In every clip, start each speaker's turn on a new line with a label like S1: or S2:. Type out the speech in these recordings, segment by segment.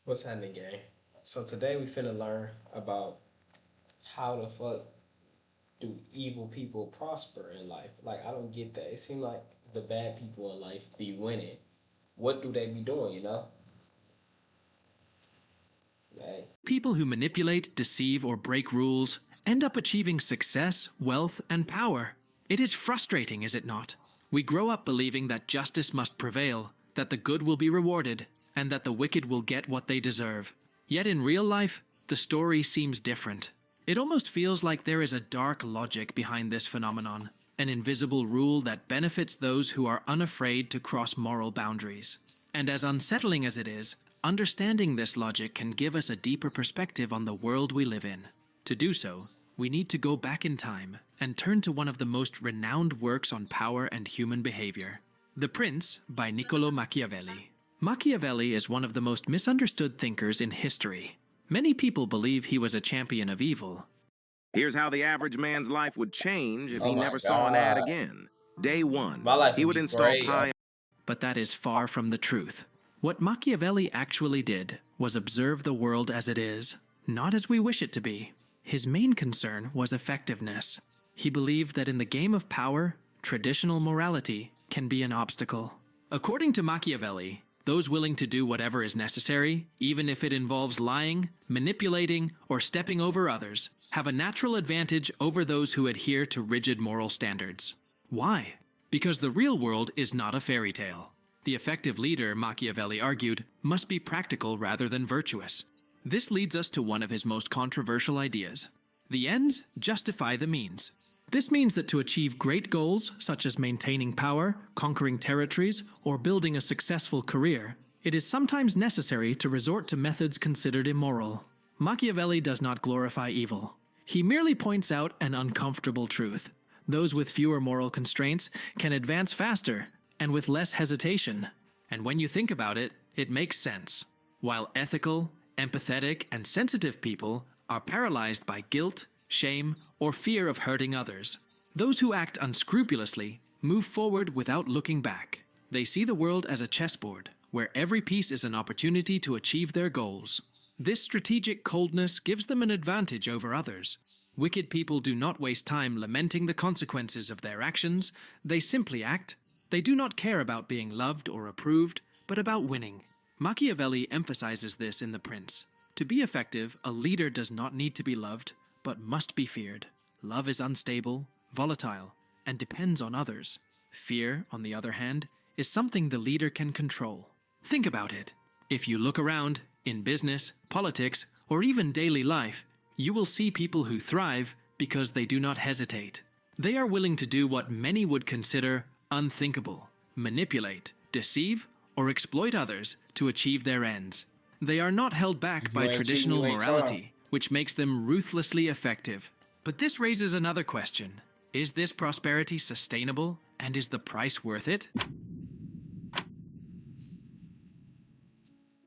S1: What's happening, gang? So today we finna learn about how the fuck do evil people prosper in life. Like I don't get that. It seems like the bad people in life be winning. What do they be doing? Hey,
S2: People who manipulate, deceive, or break rules end up achieving success, wealth, and power. It is frustrating, is it not? We grow up believing that justice must prevail, that the good will be rewarded, and that the wicked will get what they deserve. Yet in real life, the story seems different. It almost feels like there is a dark logic behind this phenomenon, an invisible rule that benefits those who are unafraid to cross moral boundaries. And as unsettling as it is, understanding this logic can give us a deeper perspective on the world we live in. To do so, we need to go back in time and turn to one of the most renowned works on power and human behavior, The Prince by Niccolo Machiavelli. Machiavelli is one of the most misunderstood thinkers in history. Many people believe he was a champion of evil.
S3: Here's how the average man's life would change if
S1: oh
S3: he
S1: my
S3: never saw an ad
S1: god,
S3: again. Day one,
S1: my life
S3: he
S1: would
S3: would
S1: be
S3: install
S1: great.
S3: pie.
S2: But that is far from the truth. What Machiavelli actually did was observe the world as it is, not as we wish it to be. His main concern was effectiveness. He believed that in the game of power, traditional morality can be an obstacle. According to Machiavelli, those willing to do whatever is necessary, even if it involves lying, manipulating, or stepping over others, have a natural advantage over those who adhere to rigid moral standards. Why? Because the real world is not a fairy tale. The effective leader, Machiavelli argued, must be practical rather than virtuous. This leads us to one of his most controversial ideas. The ends justify the means. This means that to achieve great goals, such as maintaining power, conquering territories, or building a successful career, it is sometimes necessary to resort to methods considered immoral. Machiavelli does not glorify evil. He merely points out an uncomfortable truth. Those with fewer moral constraints can advance faster and with less hesitation. And when you think about it, it makes sense. While ethical, empathetic, and sensitive people are paralyzed by guilt, shame, or fear of hurting others, those who act unscrupulously move forward without looking back. They see the world as a chessboard, where every piece is an opportunity to achieve their goals. This strategic coldness gives them an advantage over others. Wicked people do not waste time lamenting the consequences of their actions. They simply act. They do not care about being loved or approved, but about winning. Machiavelli emphasizes this in The Prince. To be effective, a leader does not need to be loved, but must be feared. Love is unstable, volatile, and depends on others. Fear, on the other hand, is something the leader can control. Think about it. If you look around, in business, politics, or even daily life, you will see people who thrive because they do not hesitate. They are willing to do what many would consider unthinkable: manipulate, deceive, or exploit others to achieve their ends. They are not held back
S1: If you
S2: by
S1: ain't cheating,
S2: traditional
S1: you ain't
S2: morality, which makes them ruthlessly effective. But this raises another question. Is this prosperity sustainable, and is the price worth it?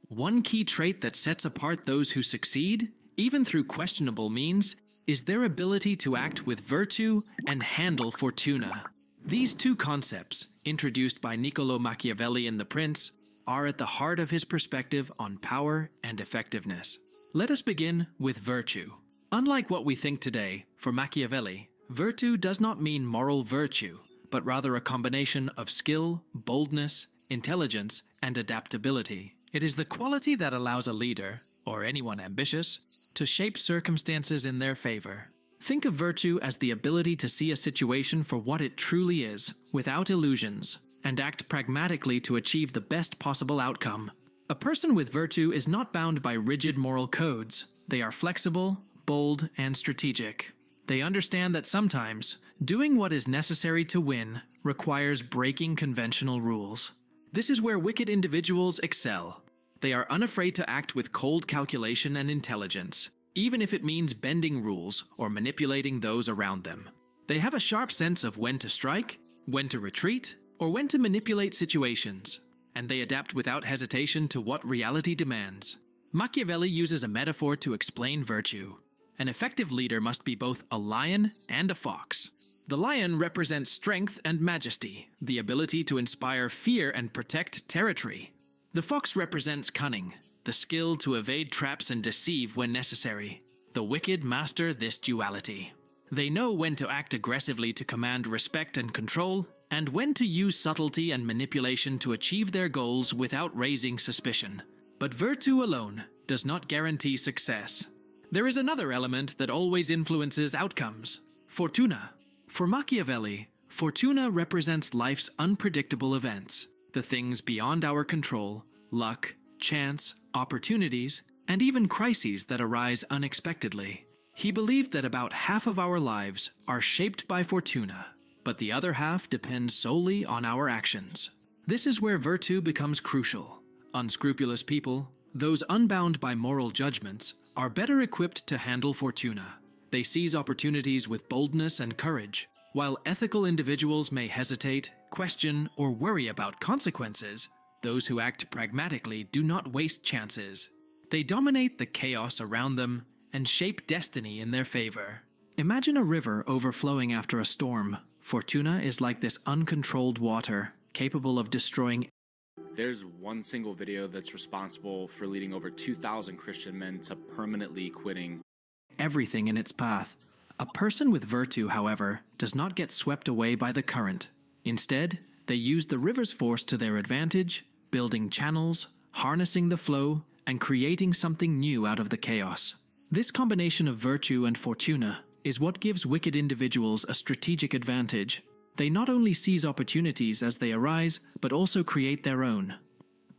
S2: One key trait that sets apart those who succeed, even through questionable means, is their ability to act with virtue and handle fortuna. These two concepts, introduced by Niccolo Machiavelli in The Prince, are at the heart of his perspective on power and effectiveness. Let us begin with virtue. Unlike what we think today, for Machiavelli, virtue does not mean moral virtue, but rather a combination of skill, boldness, intelligence, and adaptability. It is the quality that allows a leader, or anyone ambitious, to shape circumstances in their favor. Think of virtue as the ability to see a situation for what it truly is, without illusions, and act pragmatically to achieve the best possible outcome. A person with virtue is not bound by rigid moral codes. They are flexible, bold, and strategic. They understand that sometimes, doing what is necessary to win requires breaking conventional rules. This is where wicked individuals excel. They are unafraid to act with cold calculation and intelligence, even if it means bending rules or manipulating those around them. They have a sharp sense of when to strike, when to retreat, or when to manipulate situations, and they adapt without hesitation to what reality demands. Machiavelli uses a metaphor to explain virtue. An effective leader must be both a lion and a fox. The lion represents strength and majesty, the ability to inspire fear and protect territory. The fox represents cunning, the skill to evade traps and deceive when necessary. The wicked master this duality. They know when to act aggressively to command respect and control, and when to use subtlety and manipulation to achieve their goals without raising suspicion. But virtue alone does not guarantee success. There is another element that always influences outcomes: fortuna. For Machiavelli, fortuna represents life's unpredictable events, the things beyond our control, luck, chance, opportunities, and even crises that arise unexpectedly. He believed that about half of our lives are shaped by fortuna, but the other half depends solely on our actions. This is where virtue becomes crucial. Unscrupulous people, those unbound by moral judgments, are better equipped to handle fortuna. They seize opportunities with boldness and courage, while ethical individuals may hesitate, question, or worry about consequences. Those who act pragmatically do not waste chances. They dominate the chaos around them and shape destiny in their favor. Imagine a river overflowing after a storm. Fortuna is like this uncontrolled water, capable of destroying.
S4: There's one single video that's responsible for leading over 2,000 Christian men to permanently quitting
S2: Everything in its path. A person with virtue, however, does not get swept away by the current. Instead, they use the river's force to their advantage, building channels, harnessing the flow, and creating something new out of the chaos. This combination of virtue and fortuna is what gives wicked individuals a strategic advantage. They not only seize opportunities as they arise, but also create their own.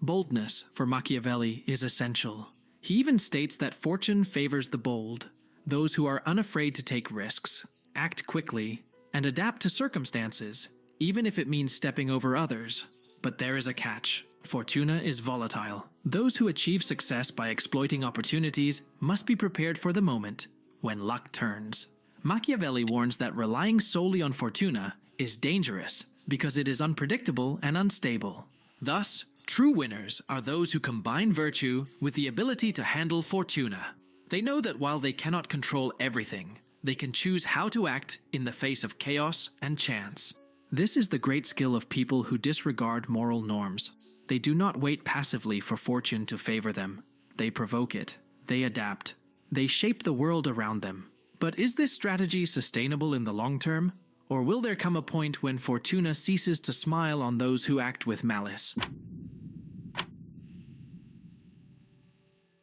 S2: Boldness, for Machiavelli, is essential. He even states that fortune favors the bold, those who are unafraid to take risks, act quickly, and adapt to circumstances, even if it means stepping over others. But there is a catch. Fortuna is volatile. Those who achieve success by exploiting opportunities must be prepared for the moment when luck turns. Machiavelli warns that relying solely on fortuna is dangerous because it is unpredictable and unstable. Thus, true winners are those who combine virtue with the ability to handle fortuna. They know that while they cannot control everything, they can choose how to act in the face of chaos and chance. This is the great skill of people who disregard moral norms. They do not wait passively for fortune to favor them. They provoke it. They adapt. They shape the world around them. But is this strategy sustainable in the long term? Or will there come a point when fortuna ceases to smile on those who act with malice?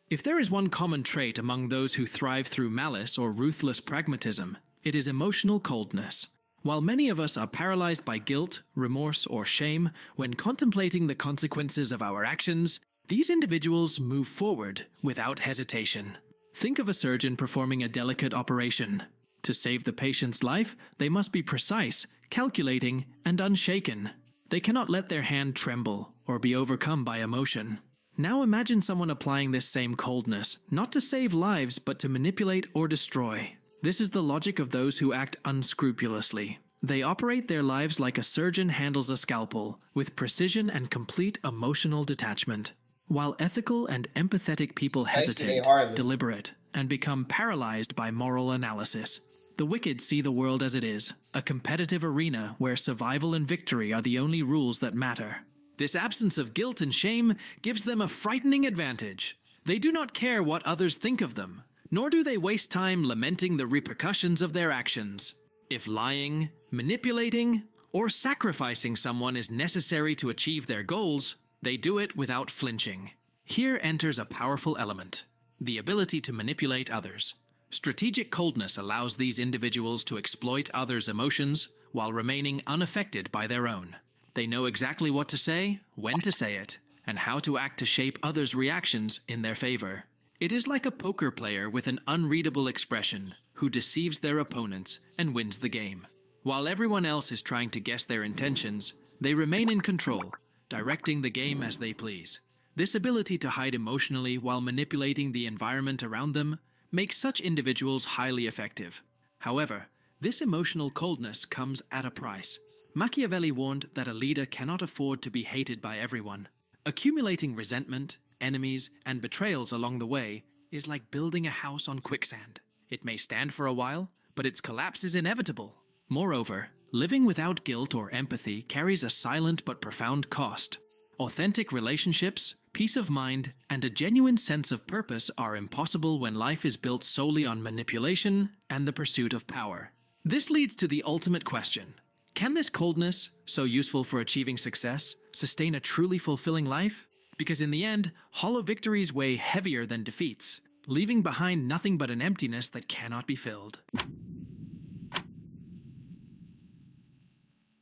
S2: If there is one common trait among those who thrive through malice or ruthless pragmatism, it is emotional coldness. While many of us are paralyzed by guilt, remorse, or shame when contemplating the consequences of our actions, these individuals move forward without hesitation. Think of a surgeon performing a delicate operation. To save the patient's life, they must be precise, calculating, and unshaken. They cannot let their hand tremble or be overcome by emotion. Now imagine someone applying this same coldness, not to save lives but to manipulate or destroy. This is the logic of those who act unscrupulously. They operate their lives like a surgeon handles a scalpel, with precision and complete emotional detachment. While ethical and empathetic people hesitate, deliberate, and become paralyzed by moral analysis. The wicked see the world as it is, a competitive arena where survival and victory are the only rules that matter. This absence of guilt and shame gives them a frightening advantage. They do not care what others think of them, nor do they waste time lamenting the repercussions of their actions. If lying, manipulating, or sacrificing someone is necessary to achieve their goals, they do it without flinching. Here enters a powerful element: the ability to manipulate others. Strategic coldness allows these individuals to exploit others' emotions while remaining unaffected by their own. They know exactly what to say, when to say it, and how to act to shape others' reactions in their favor. It is like a poker player with an unreadable expression who deceives their opponents and wins the game. While everyone else is trying to guess their intentions, they remain in control, directing the game as they please. This ability to hide emotionally while manipulating the environment around them makes such individuals highly effective. However, this emotional coldness comes at a price. Machiavelli warned that a leader cannot afford to be hated by everyone. Accumulating resentment, enemies, and betrayals along the way is like building a house on quicksand. It may stand for a while, but its collapse is inevitable. Moreover, living without guilt or empathy carries a silent but profound cost. Authentic relationships, Peace of mind and a genuine sense of purpose are impossible when life is built solely on manipulation and the pursuit of power. This leads to the ultimate question. Can this coldness, so useful for achieving success, sustain a truly fulfilling life? Because in the end, hollow victories weigh heavier than defeats, leaving behind nothing but an emptiness that cannot be filled.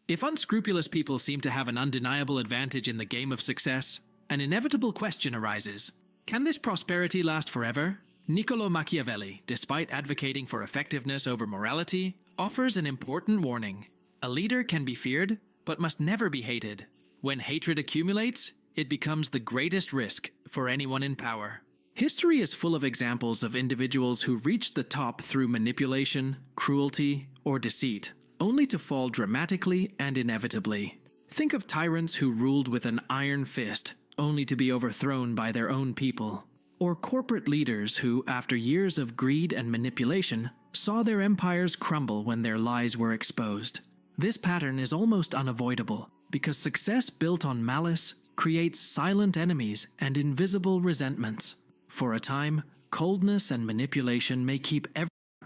S2: If unscrupulous people seem to have an undeniable advantage in the game of success, an inevitable question arises. Can this prosperity last forever? Niccolò Machiavelli, despite advocating for effectiveness over morality, offers an important warning. A leader can be feared, but must never be hated. When hatred accumulates, it becomes the greatest risk for anyone in power. History is full of examples of individuals who reached the top through manipulation, cruelty, or deceit, only to fall dramatically and inevitably. Think of tyrants who ruled with an iron fist, only to be overthrown by their own people. Or corporate leaders who, after years of greed and manipulation, saw their empires crumble when their lies were exposed. This pattern is almost unavoidable, because success built on malice creates silent enemies and invisible resentments. For a time, coldness and manipulation may keep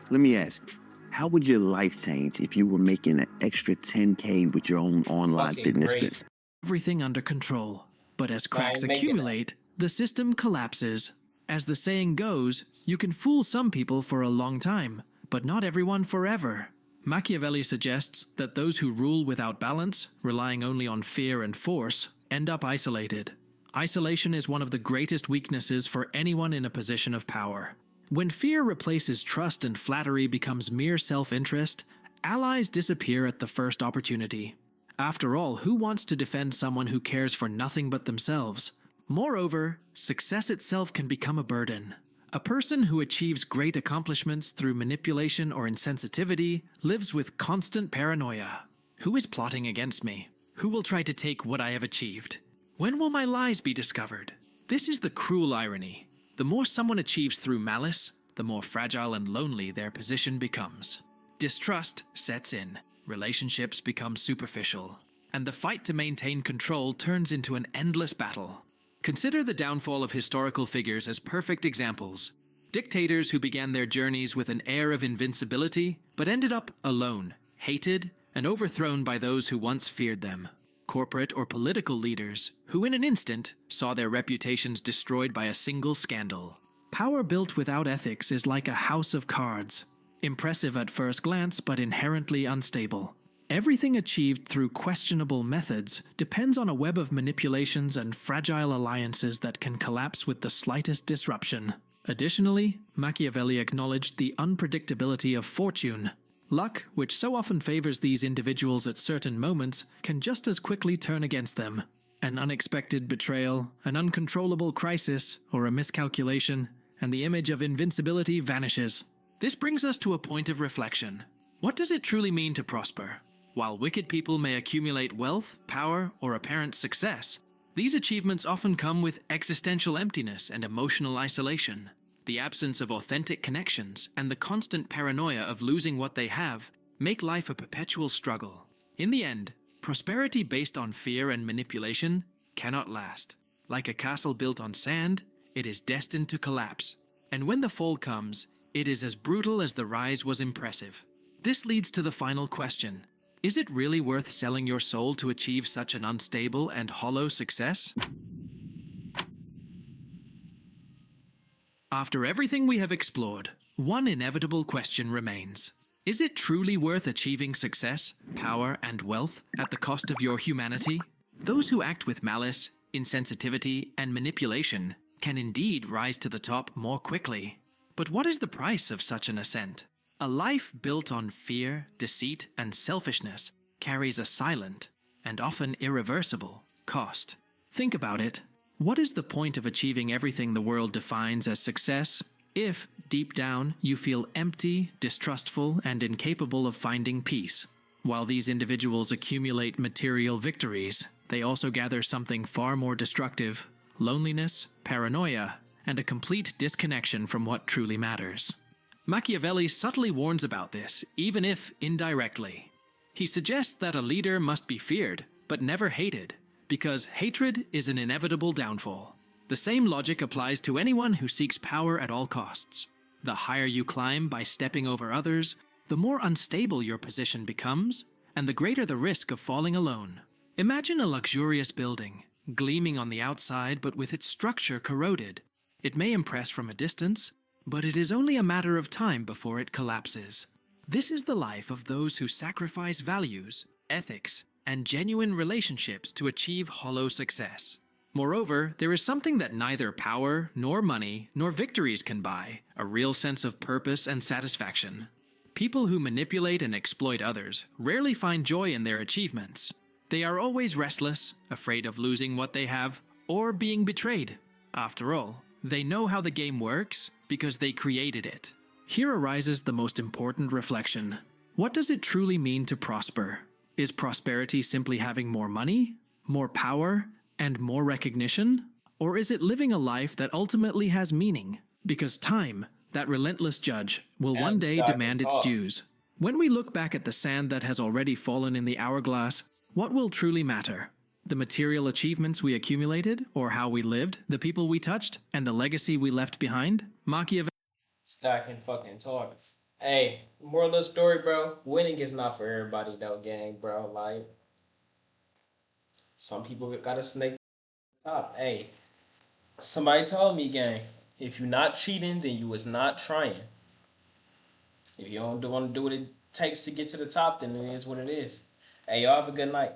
S5: Let me ask, how would your life change if you were making an extra 10K with your own online
S1: Fucking
S5: fitness
S1: great.
S5: business?
S2: everything under control. But as cracks
S1: I'm making
S2: accumulate, the system collapses. As the saying goes, you can fool some people for a long time, but not everyone forever. Machiavelli suggests that those who rule without balance, relying only on fear and force, end up isolated. Isolation is one of the greatest weaknesses for anyone in a position of power. When fear replaces trust and flattery becomes mere self-interest, allies disappear at the first opportunity. After all, who wants to defend someone who cares for nothing but themselves? Moreover, success itself can become a burden. A person who achieves great accomplishments through manipulation or insensitivity lives with constant paranoia. Who is plotting against me? Who will try to take what I have achieved? When will my lies be discovered? This is the cruel irony. The more someone achieves through malice, the more fragile and lonely their position becomes. Distrust sets in, relationships become superficial, and the fight to maintain control turns into an endless battle. Consider the downfall of historical figures as perfect examples. Dictators who began their journeys with an air of invincibility, but ended up alone, hated, and overthrown by those who once feared them. Corporate or political leaders who in an instant saw their reputations destroyed by a single scandal. Power built without ethics is like a house of cards. Impressive at first glance, but inherently unstable. Everything achieved through questionable methods depends on a web of manipulations and fragile alliances that can collapse with the slightest disruption. Additionally, Machiavelli acknowledged the unpredictability of fortune. Luck, which so often favors these individuals at certain moments, can just as quickly turn against them. An unexpected betrayal, an uncontrollable crisis, or a miscalculation, and the image of invincibility vanishes. This brings us to a point of reflection. What does it truly mean to prosper? While wicked people may accumulate wealth, power, or apparent success, these achievements often come with existential emptiness and emotional isolation. The absence of authentic connections and the constant paranoia of losing what they have make life a perpetual struggle. In the end, prosperity based on fear and manipulation cannot last. Like a castle built on sand, it is destined to collapse. And when the fall comes, it is as brutal as the rise was impressive. This leads to the final question. Is it really worth selling your soul to achieve such an unstable and hollow success? After everything we have explored, one inevitable question remains. Is it truly worth achieving success, power, and wealth at the cost of your humanity? Those who act with malice, insensitivity, and manipulation can indeed rise to the top more quickly. But what is the price of such an ascent? A life built on fear, deceit, and selfishness carries a silent, and often irreversible, cost. Think about it. What is the point of achieving everything the world defines as success if, deep down, you feel empty, distrustful, and incapable of finding peace? While these individuals accumulate material victories, they also gather something far more destructive: loneliness, paranoia, and a complete disconnection from what truly matters. Machiavelli subtly warns about this, even if indirectly. He suggests that a leader must be feared, but never hated, because hatred is an inevitable downfall. The same logic applies to anyone who seeks power at all costs. The higher you climb by stepping over others, the more unstable your position becomes, and the greater the risk of falling alone. Imagine a luxurious building, gleaming on the outside but with its structure corroded. It may impress from a distance, but it is only a matter of time before it collapses. This is the life of those who sacrifice values, ethics, and genuine relationships to achieve hollow success. Moreover, there is something that neither power, nor money, nor victories can buy: a real sense of purpose and satisfaction. People who manipulate and exploit others rarely find joy in their achievements. They are always restless, afraid of losing what they have, or being betrayed. After all, they know how the game works because they created it. Here arises the most important reflection. What does it truly mean to prosper? Is prosperity simply having more money, more power, and more recognition? Or is it living a life that ultimately has meaning? Because time, that relentless judge, will one day demand its dues. When we look back at the sand that has already fallen in the hourglass, what will truly matter? The material achievements we accumulated, or how we lived, the people we touched, and the legacy we left behind? Machiavelli.
S1: Stacking fucking talking. Hey, moral of the story, bro. Winning is not for everybody, though, gang, bro. Like, some people gotta snake up. Hey, somebody told me, gang, if you're not cheating, then you was not trying. If you don't want to do what it takes to get to the top, then it is what it is. Hey, y'all have a good night.